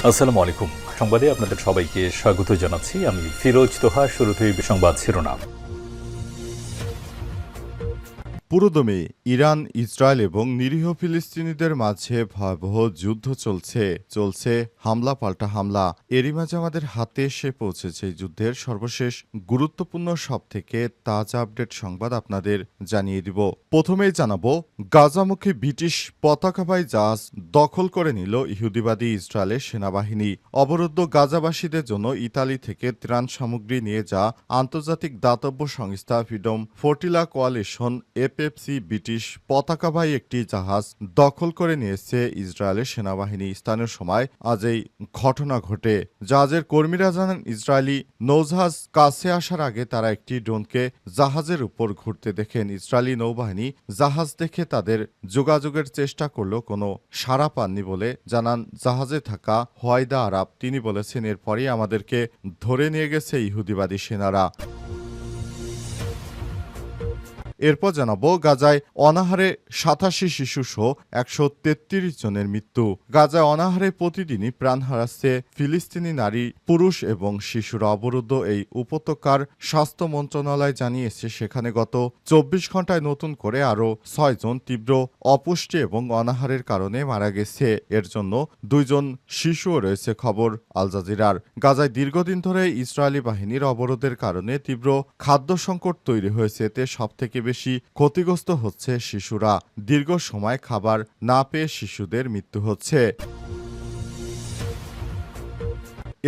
আসসালামু আলাইকুম। সংবাদে আপনাদের সবাইকে স্বাগত জানাচ্ছি। আমি ফিরোজ তোহা। শুরুতেই সংবাদ শিরোনাম। পুরোদমে ইরান, ইসরায়েল এবং নিরীহ ফিলিস্তিনিদের মাঝে ভয়াবহ যুদ্ধ চলছে হামলা পাল্টা হামলা। এরই মাঝে আমাদের হাতে এসে পৌঁছেছে এই যুদ্ধের সর্বশেষ গুরুত্বপূর্ণ সবথেকে তাজা আপডেট সংবাদ আপনাদের জানিয়ে দিব। প্রথমেই জানাবো, গাজামুখী ব্রিটিশ পতাকাবাহী জাহাজ দখল করে নিল ইহুদিবাদী ইসরায়েলের সেনাবাহিনী। অবরুদ্ধ গাজাবাসীদের জন্য ইতালি থেকে ত্রাণ সামগ্রী নিয়ে যা আন্তর্জাতিক দাতব্য সংস্থা freedom flotilla coalition FFC British পতাকাবাহী একটি জাহাজ দখল করে নিয়েছে ইসরায়েলের সেনাবাহিনী। স্থানীয় সময় আজ এই ঘটনা ঘটে। জাহাজের কর্মীরা জানান, ইসরায়েলি নৌজাহাজ কাছে আসার আগে তারা একটি ড্রোনকে জাহাজের উপর ঘুরতে দেখেন। ইসরায়েলি নৌবাহিনী জাহাজ দেখে তাদের যোগাযোগের চেষ্টা করলেও কোনো সাড়া পাননি বলে জানান জাহাজে থাকা হোয়াইদা আরাব। তিনি বলেছেন, এরপরই আমাদেরকে ধরে নিয়ে গেছে ইহুদিবাদী সেনারা। এরপর জানাবো, গাজায় অনাহারে ৮৭ শিশুসহ ১৩৩ জনের মৃত্যু। গাজায় অনাহারে প্রতিদিনই প্রাণ হারাচ্ছে ফিলিস্তিনি নারী, পুরুষ এবং শিশুরা। অবরুদ্ধ এই উপত্যকার স্বাস্থ্য মন্ত্রণালয় জানিয়েছে, সেখানে গত ২৪ ঘন্টায় নতুন করে আরও ৬ জন তীব্র অপুষ্টি এবং অনাহারের কারণে মারা গেছে। এর জন্য ২ জন শিশুও রয়েছে। খবর আল জাজিরার। গাজায় দীর্ঘদিন ধরে ইসরায়েলি বাহিনীর অবরোধের কারণে তীব্র খাদ্য সংকট তৈরি হয়েছে। এতে সবথেকে বেশি ক্ষতিগ্রস্ত হচ্ছে শিশুরা। দীর্ঘ সময় খাবার না পেয়ে শিশুদের মৃত্যু হচ্ছে।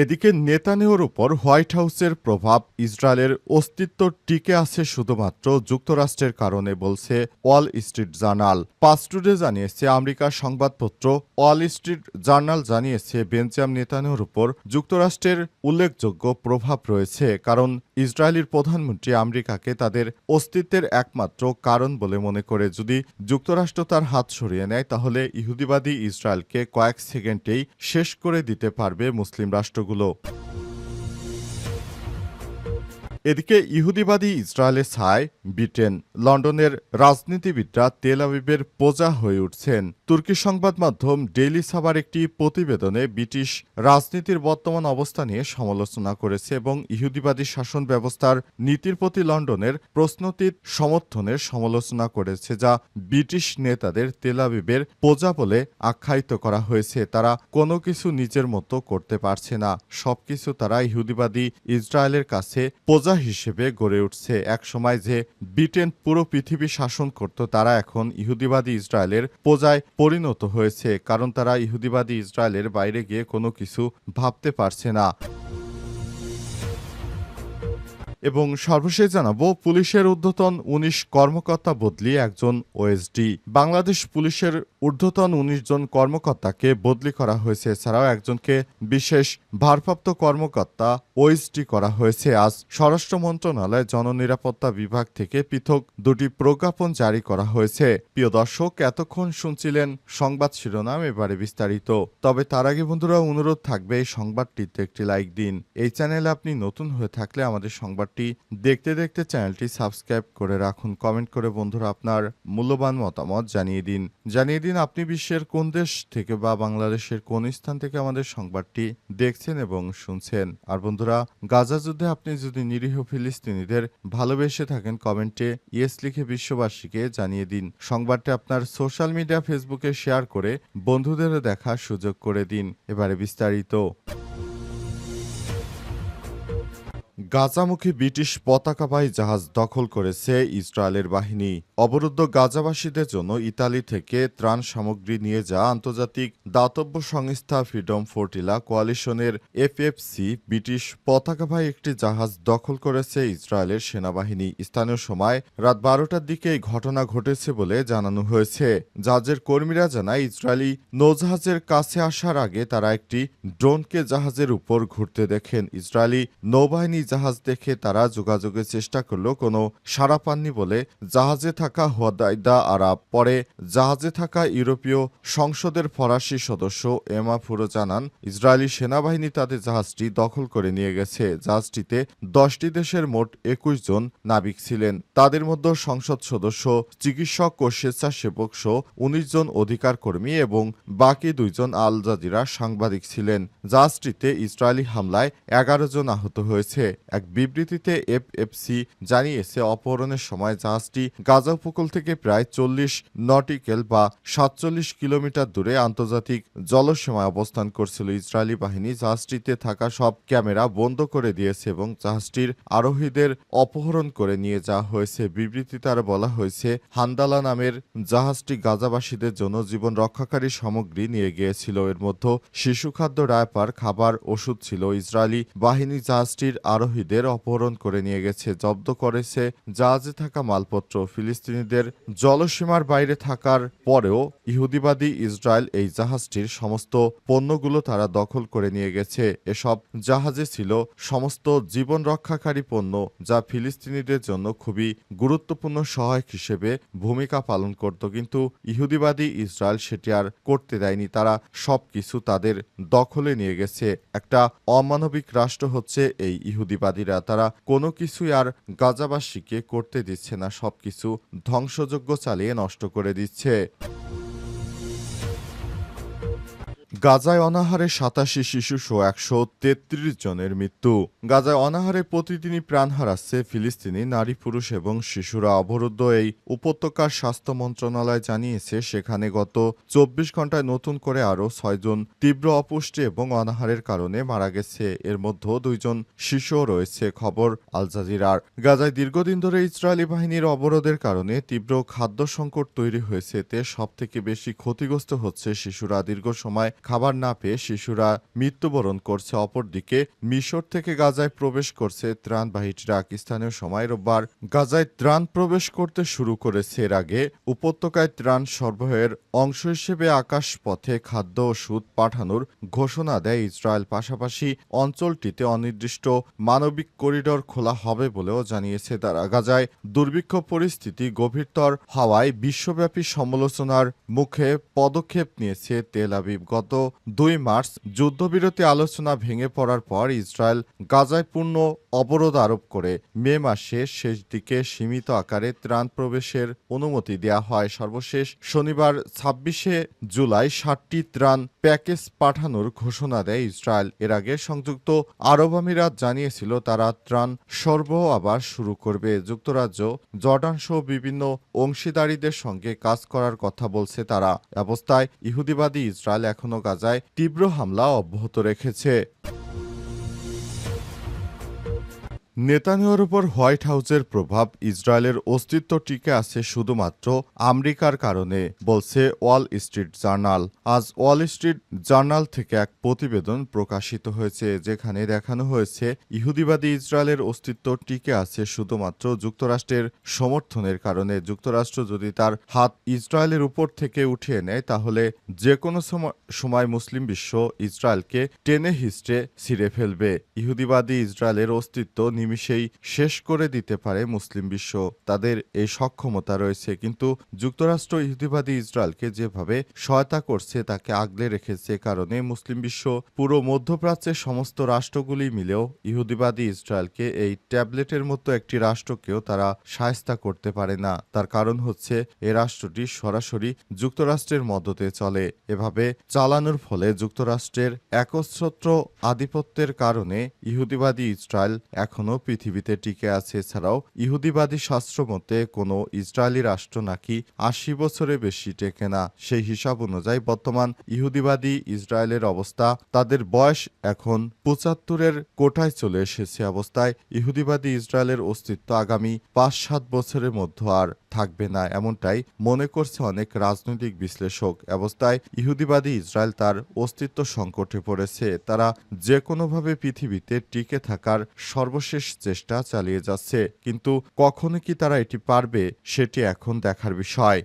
এদিকে নেতানিয়াহুর উপর হোয়াইট হাউসের প্রভাব, ইসরায়েলের অস্তিত্ব টিকে আছে শুধুমাত্র যুক্তরাষ্ট্রের কারণে, বলছে ওয়াল স্ট্রিট জার্নাল। পাস্টুডে জানিয়েছে, আমেরিকার সংবাদপত্র ওয়াল স্ট্রিট জার্নাল জানিয়েছে, বেঞ্জামিন নেতানিয়াহুর উপর যুক্তরাষ্ট্রের উল্লেখযোগ্য প্রভাব রয়েছে, কারণ ইসরায়েলের প্রধানমন্ত্রী আমেরিকাকে তাদের অস্তিত্বের একমাত্র কারণ বলে মনে করে। যদি যুক্তরাষ্ট্র তার হাত সরিয়ে নেয়, তাহলে ইহুদিবাদী ইসরায়েলকে কয়েক সেকেন্ডেই শেষ করে দিতে পারবে মুসলিম রাষ্ট্রগুলো। এদিকে ইহুদিবাদী ইসরায়েলের ছায় ব্রিটেন। লন্ডনের রাজনীতিবিদরা তেল আবিবের প্রজা হয়ে উঠছেন। তুর্কি সংবাদ মাধ্যম ডেইলি সাবার একটি প্রতিবেদনে ব্রিটিশ রাজনীতির বর্তমান অবস্থা নিয়ে সমালোচনা করেছে এবং ইহুদিবাদী শাসন ব্যবস্থার নীতির প্রতি লন্ডনের প্রশ্নতীত সমর্থনের সমালোচনা করেছে, যা ব্রিটিশ নেতাদের তেল আবিবের প্রজা বলে আখ্যায়িত করা হয়েছে। তারা কোনো কিছু নিজের মতো করতে পারছে না, সবকিছু তারা ইহুদিবাদী ইসরায়েলের কাছে প্রজা হিসেবে গড়ে উঠছে। একসময় যে ব্রিটেন পুরো পৃথিবী শাসন করত, তারা এখন ইহুদিবাদী ইসরায়েলের প্রজায় পরিণত হয়েছে, কারণ তারা ইহুদিবাদী ইসরায়েলের বাইরে গিয়ে কোনো কিছু ভাবতে পারছে না। এবং সর্বশেষ জানাবো, পুলিশের ঊর্ধ্বতন ১৯ কর্মকর্তা বদলি, একজন ওএসডি। বাংলাদেশ পুলিশের ঊর্ধ্বতন ১৯ জন কর্মকর্তাকে বদলি করা হয়েছে। এছাড়াও একজনকে বিশেষ ভারপ্রাপ্ত কর্মকর্তা ওএসডি করা হয়েছে। আজ স্বরাষ্ট্র মন্ত্রণালয় জননিরাপত্তা বিভাগ থেকে পৃথক দুটি প্রজ্ঞাপন জারি করা হয়েছে। প্রিয় দর্শক, এতক্ষণ শুনছিলেন সংবাদ শিরোনাম, এবারে বিস্তারিত। তবে তার আগে বন্ধুরা, অনুরোধ থাকবে এই সংবাদটিতে একটি লাইক দিন। এই চ্যানেলে আপনি নতুন হয়ে থাকলে আমাদের সংবাদ দেখতে দেখতে চ্যানেলটি সাবস্ক্রাইব করে রাখুন। কমেন্ট করে বন্ধুরা আপনার মূল্যবান মতামত জানিয়ে দিন আপনি বিশ্বের কোন দেশ থেকে বা বাংলাদেশের কোন স্থান থেকে আমাদের সংবাদটি দেখছেন এবং শুনছেন। আর বন্ধুরা, গাজা যুদ্ধে আপনি যদি নিরীহ ফিলিস্তিনিদের ভালোবেসে থাকেন, কমেন্টে ইয়েস লিখে বিশ্ববাসীকে জানিয়ে দিন। সংবাদটি আপনার সোশ্যাল মিডিয়া ফেসবুকে শেয়ার করে বন্ধুদেরও দেখার সুযোগ করে দিন। এবারে বিস্তারিত। গাজামুখী ব্রিটিশ পতাকাবাহী জাহাজ দখল করেছে ইসরায়েলের বাহিনী। অবরুদ্ধ গাজাবাসীদের জন্য ইতালি থেকে ত্রাণ সামগ্রী নিয়ে যা আন্তর্জাতিক দাতব্য সংস্থা ফ্রিডম ফোর্টিলা কোয়ালিশনের এফএফসি ব্রিটিশ পতাকাবাহী একটি জাহাজ দখল করেছে ইসরায়েলের সেনাবাহিনী। স্থানীয় সময় রাত ১২টার দিকে এই ঘটনা ঘটেছে বলে জানানো হয়েছে। জাহাজের কর্মীরা জানায়, ইসরায়েলি নৌজাহাজের কাছে আসার আগে তারা একটি ড্রোনকে জাহাজের উপর ঘুরতে দেখেন। ইসরায়েলি নৌবাহিনী জাহাজ জাহাজ দেখে তারা যোগাযোগের চেষ্টা করলেও কোনো সাড়া পাননি বলে জাহাজে থাকা হুয়াদাইদা আরাব পরে জাহাজে থাকা ইউরোপীয় সংসদের ফরাসি সদস্য এমা ফুরো জানান, ইসরায়েলি সেনাবাহিনী তাদের জাহাজটি দখল করে নিয়ে গেছে। জাহাজটিতে 10টি দেশের মোট 21 জন নাবিক ছিলেন। তাদের মধ্যে সংসদ সদস্য, চিকিৎসক ও স্বেচ্ছাসেবক সহ 19 জন অধিকার কর্মী এবং বাকি 2 জন আল জাজিরা সাংবাদিক ছিলেন। জাহাজটিতে ইসরায়েলি হামলায় 11 জন আহত হয়েছে। এক বিবৃতিতে এফএফসি জানিয়েছে, অপহরণের সময় জাহাজটি গাজা উপকূল থেকে প্রায় 40 নটিক্যাল বা 47 কিলোমিটার দূরে আন্তর্জাতিক জলসীমায় অবস্থান করছিল। ইসরায়েলি বাহিনী জাহাজটিতে থাকা সব ক্যামেরা বন্ধ করে দিয়েছে এবং জাহাজটির আরোহীদের অপহরণ করে নিয়ে যাওয়া হয়েছে। বিবৃতিতে আরও বলা হয়েছে, হান্দালা নামের জাহাজটি গাজাবাসীদের জন্য জীবন রক্ষাকারী সামগ্রী নিয়ে গিয়েছিল। এর মধ্যে শিশু খাদ্য, ডায়াপার, খাবার, ওষুধ ছিল। ইসরায়েলি বাহিনী জাহাজটির আরোহীদের অপহরণ করে নিয়ে গেছে, জব্দ করেছে জাহাজে থাকা মালপত্র। ফিলিস্তিনিদের জলসীমার বাইরে থাকার পরেও ইহুদিবাদী ইসরায়েল এই জাহাজটির সমস্ত পণ্যগুলো তারা দখল করে নিয়ে গেছে। এসব জাহাজে ছিল সমস্ত জীবন রক্ষাকারী পণ্য, যা ফিলিস্তিনিদের জন্য খুবই গুরুত্বপূর্ণ সহায়ক হিসেবে ভূমিকা পালন করত। কিন্তু ইহুদিবাদী ইসরায়েল সেটি আর করতে দেয়নি। তারা সবকিছু তাদের দখলে নিয়ে গেছে। একটা অমানবিক রাষ্ট্র হচ্ছে এই ইহুদিবাদীরা। তারা কোনো কিছুই আর গাজাবাসীকে করতে দিচ্ছে না, সবকিছু ধ্বংসযজ্ঞ চালিয়ে নষ্ট করে দিচ্ছে। গাজায় অনাহারে 87 শিশুসহ 133 জনের মৃত্যু। গাজায় অনাহারে প্রতিদিনই প্রাণ হারাচ্ছে ফিলিস্তিনি নারী, পুরুষ এবং শিশুরা। অবরুদ্ধ এই উপত্যকার স্বাস্থ্য মন্ত্রণালয় জানিয়েছে, সেখানে গত 24 ঘন্টায় নতুন করে আরও 6 জন তীব্র অপুষ্টি এবং অনাহারের কারণে মারা গেছে। এর মধ্যে 2 জন শিশুও রয়েছে। খবর আল জাজিরার। গাজায় দীর্ঘদিন ধরে ইসরায়েলি বাহিনীর অবরোধের কারণে তীব্র খাদ্য সংকট তৈরি হয়েছে। এতে সবথেকে বেশি ক্ষতিগ্রস্ত হচ্ছে শিশুরা। দীর্ঘ সময় খাবার না পেয়ে শিশুরা মৃত্যুবরণ করছে। অপরদিকে মিশর থেকে গাজায় প্রবেশ করছে ত্রাণবাহী ট্রাক। স্থানীয় সময় রোববার গাজায় ত্রাণ প্রবেশ করতে শুরু করেছে। এর আগে উপত্যকায় ত্রাণ সরবরাহের অংশ হিসেবে আকাশপথে খাদ্য, ওষুধ পাঠানোর ঘোষণা দেয় ইসরায়েল। পাশাপাশি অঞ্চলটিতে অনির্দিষ্ট মানবিক করিডর খোলা হবে বলেও জানিয়েছে তারা। গাজায় দুর্ভিক্ষ পরিস্থিতি গভীরতর হওয়ায় বিশ্বব্যাপী সমালোচনার মুখে পদক্ষেপ নিয়েছে তেল আবিব। গত 2 মার্চ যুদ্ধবিরতি আলোচনা ভেঙে পড়ার পর ইসরায়েল গাজায় পূর্ণ অবরোধ আরোপ করে মে মাসের শেষ দিকে সীমিত আকারে ত্রাণ প্রবেশের অনুমতি দেওয়া হয়। সর্বশেষ শনিবার 26 জুলাই 60টি ত্রাণ প্যাকেজ পাঠানোর ঘোষণা দেয় ইসরায়েল। এর আগে সংযুক্ত আরব আমিরাত জানিয়েছিল তারা ত্রাণ সরবরাহ আবার শুরু করবে। যুক্তরাজ্য, জর্ডান সহ বিভিন্ন অংশীদারীদের সঙ্গে কাজ করার কথা বলছে তারা। অবস্থায় ইহুদিবাদী ইসরায়েল এখনও গাজায় তীব্র হামলা অব্যাহত রেখেছে। নেতানিয়াহুর উপর হোয়াইট হাউসের প্রভাব ইসরায়েলের অস্তিত্ব টিকে আছে শুধুমাত্র আমেরিকার কারণে, বলছে ওয়াল স্ট্রিট জার্নাল। আজ ওয়াল স্ট্রিট জার্নাল থেকে এক প্রতিবেদন প্রকাশিত হয়েছে, যেখানে দেখানো হয়েছে ইহুদিবাদী ইসরায়েলের অস্তিত্ব টিকে আছে শুধুমাত্র যুক্তরাষ্ট্রের সমর্থনের কারণে। যুক্তরাষ্ট্র যদি তার হাত ইসরায়েলের উপর থেকে উঠিয়ে নেয়, তাহলে যে কোনো সময় মুসলিম বিশ্ব ইসরায়েলকে টেনে হিস্ট্রে ছিঁড়ে ফেলবে। ইহুদিবাদী ইসরায়েলের অস্তিত্ব নিমিষেই শেষ করে দিতে পারে মুসলিম বিশ্ব। তাদের এই সক্ষমতা রয়েছে। কিন্তু যুক্তরাষ্ট্র ইহুদিবাদী ইসরায়েলকে যেভাবে সহায়তা করছে তাকে আগলে রেখেছে, কারণে মুসলিম বিশ্ব, পুরো মধ্যপ্রাচ্যের সমস্ত রাষ্ট্রগুলি মিলেও ইহুদিবাদী ইসরায়েলকে এই ট্যাবলেটের মতো একটি রাষ্ট্রকেও তারা শায়েস্তা করতে পারে না। তার কারণ হচ্ছে এ রাষ্ট্রটি সরাসরি যুক্তরাষ্ট্রের মদতে চলে। এভাবে চালানোর ফলে যুক্তরাষ্ট্রের একচ্ছত্র আধিপত্যের কারণে ইহুদিবাদী ইসরায়েল এখনও পৃথিবীতে টিকে আছে। এছাড়াও ইহুদিবাদী শাস্ত্র মতে কোনো ইসরায়েলি রাষ্ট্র নাকি 80 বছরে বেশি টেকে না। সেই হিসাব অনুযায়ী বর্তমান ইহুদিবাদী ইসরায়েলের অবস্থা, তাদের বয়স এখন 75-এর কোঠায় চলে এসেছে। অবস্থায় ইহুদিবাদী ইসরায়েলের অস্তিত্ব আগামী 5-7 বছরের মধ্যে আর থাকবে না, এমনটাই মনে করছে অনেক রাজনৈতিক বিশ্লেষক। অবস্থায় ইহুদিবাদী ইসরায়েল তার অস্তিত্ব সংকটে পড়েছে। তারা যে কোনোভাবে পৃথিবীতে টিকে থাকার সর্বশেষ চেষ্টা চালিয়ে যাচ্ছে, কিন্তু কখনো কি তারা এটি পারবে, সেটি এখন দেখার বিষয়।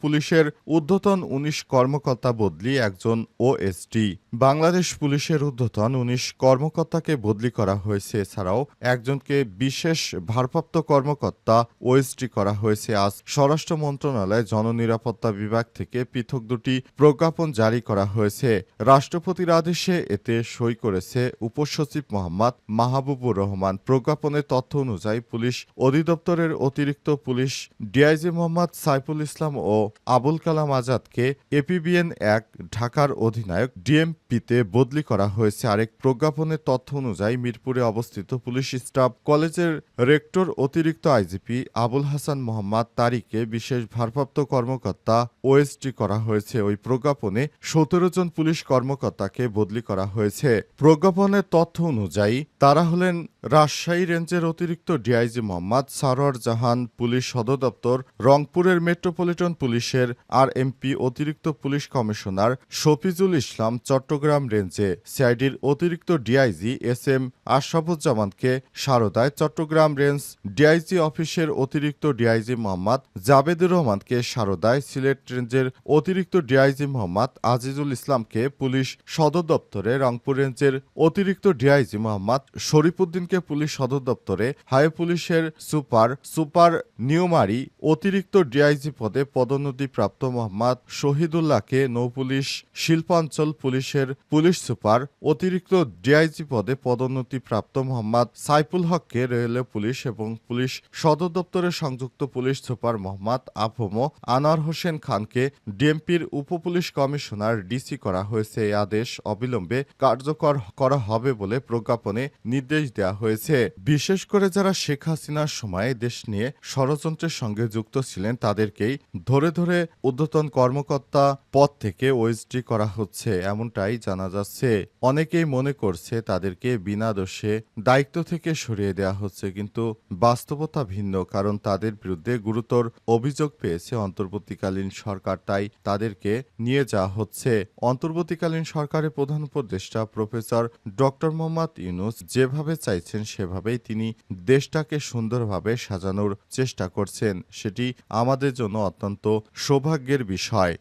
পুলিশের ঊর্ধ্বতন ১৯ কর্মকর্তা বদলি একজন ওএসডি। বাংলাদেশ পুলিশের ঊর্ধ্বতন ১৯ কর্মকর্তাকে বদলি করা হয়েছে। এছাড়াও একজনকে বিশেষ ভারপ্রাপ্ত কর্মকর্তা ওএসডি করা হয়েছে। আজ স্বরাষ্ট্র মন্ত্রণালয় জননিরাপত্তা বিভাগ থেকে পৃথক দুটি প্রজ্ঞাপন জারি করা হয়েছে। রাষ্ট্রপতির আদেশে এতে সই করেছে উপসচিব মোহাম্মদ মাহবুবুর রহমান। প্রজ্ঞাপনের তথ্য অনুযায়ী পুলিশ অধিদপ্তরের অতিরিক্ত পুলিশ ডিআইজি মোহাম্মদ সাইফুল ইসলাম ও আবুল কালাম আজাদকে এপিবিএন ১ ঢাকার অধিনায়ক ডিএমপিতে বদলি করা হয়েছে। আরেক প্রজ্ঞাপনের তথ্য অনুযায়ী মিরপুরে অবস্থিত পুলিশ স্টাফ কলেজের রেক্টর অতিরিক্ত আইজিপি আবুল হাসান মোহাম্মদ তারিককে বিশেষ ভারপ্রাপ্ত কর্মকর্তা ওএসডি করা হয়েছে। ওই প্রজ্ঞাপনে ১৭ জন পুলিশ কর্মকর্তাকে বদলি করা হয়েছে। প্রজ্ঞাপনের তথ্য অনুযায়ী তারা হলেন রাজশাহী রেঞ্জের অতিরিক্ত ডিআইজি মোহাম্মদ সারোয়ার জাহান, পুলিশ সদর দপ্তর রংপুরের মেট্রোপলিটন পুলিশের আরএমপি অতিরিক্ত পুলিশ কমিশনার শফিজুল ইসলাম, চট্টগ্রাম রেঞ্জে সিআইডির অতিরিক্ত ডিআইজি এসএম আশরাফুজ্জামানকে সারদায়, চট্টগ্রাম রেঞ্জ ডিআইজি অফিসের অতিরিক্ত ডিআইজি মোহাম্মদ জাবেদুর রহমানকে সারদায়, সিলেট রেঞ্জের অতিরিক্ত ডিআইজি মোহাম্মদ আজিজুল ইসলামকে পুলিশ সদর দপ্তরে, রংপুর রেঞ্জের অতিরিক্ত ডিআইজি মোহাম্মদ শরীফুদ্দিনকে পুলিশ সদর দপ্তরে, হাই পুলিশের সুপার নিউমারি অতিরিক্ত ডিআইজি পদে পদোন্নতিপ্রাপ্ত মোহাম্মদ শহীদুল্লাহকে নৌপুলিশ শিল্পাঞ্চল পুলিশের পুলিশ সুপার অতিরিক্ত ডিআইজি পদে পদোন্নতিপ্রাপ্ত মোহাম্মদ সাইফুল হককে রেলওয়ে পুলিশ এবং পুলিশ সদর দপ্তরের সংযুক্ত পুলিশ সুপার মোহাম্মদ আফম আনোয়ার হোসেন খানকে ডিএমপির উপপুলিশ কমিশনার ডিসি করা হয়েছে। এই আদেশ অবিলম্বে কার্যকর করা হবে বলে প্রজ্ঞাপনে নির্দেশ দেওয়া হয়েছে। বিশেষ করে যারা শেখ হাসিনার সময় দেশ নিয়ে ষড়যন্ত্রের সঙ্গে যুক্ত ছিলেন তাদেরকেই ধরে ধরে ঊর্ধ্বতন কর্মকর্তা পদ থেকে ওএসডি করা হচ্ছে, এমনটাই জানা যাচ্ছে। অনেকেই মনে করছে তাদেরকে বিনা দোষে দায়িত্ব থেকে সরিয়ে দেওয়া হচ্ছে, কিন্তু বাস্তবতা ভিন্ন। কারণ তাদের বিরুদ্ধে গুরুতর অভিযোগ পেয়েছে অন্তর্বর্তীকালীন সরকার, তাই তাদেরকে নিয়ে যাওয়া হচ্ছে। অন্তর্বর্তীকালীন সরকারের প্রধান উপদেষ্টা প্রফেসর ডক্টর মোহাম্মদ ইউনূস যেভাবে চাইছেন সেভাবেই তিনি দেশটাকে সুন্দরভাবে সাজানোর চেষ্টা করছেন। সেটি আমাদের জন্য অত্যন্ত সৌভাগ্যের বিষয়।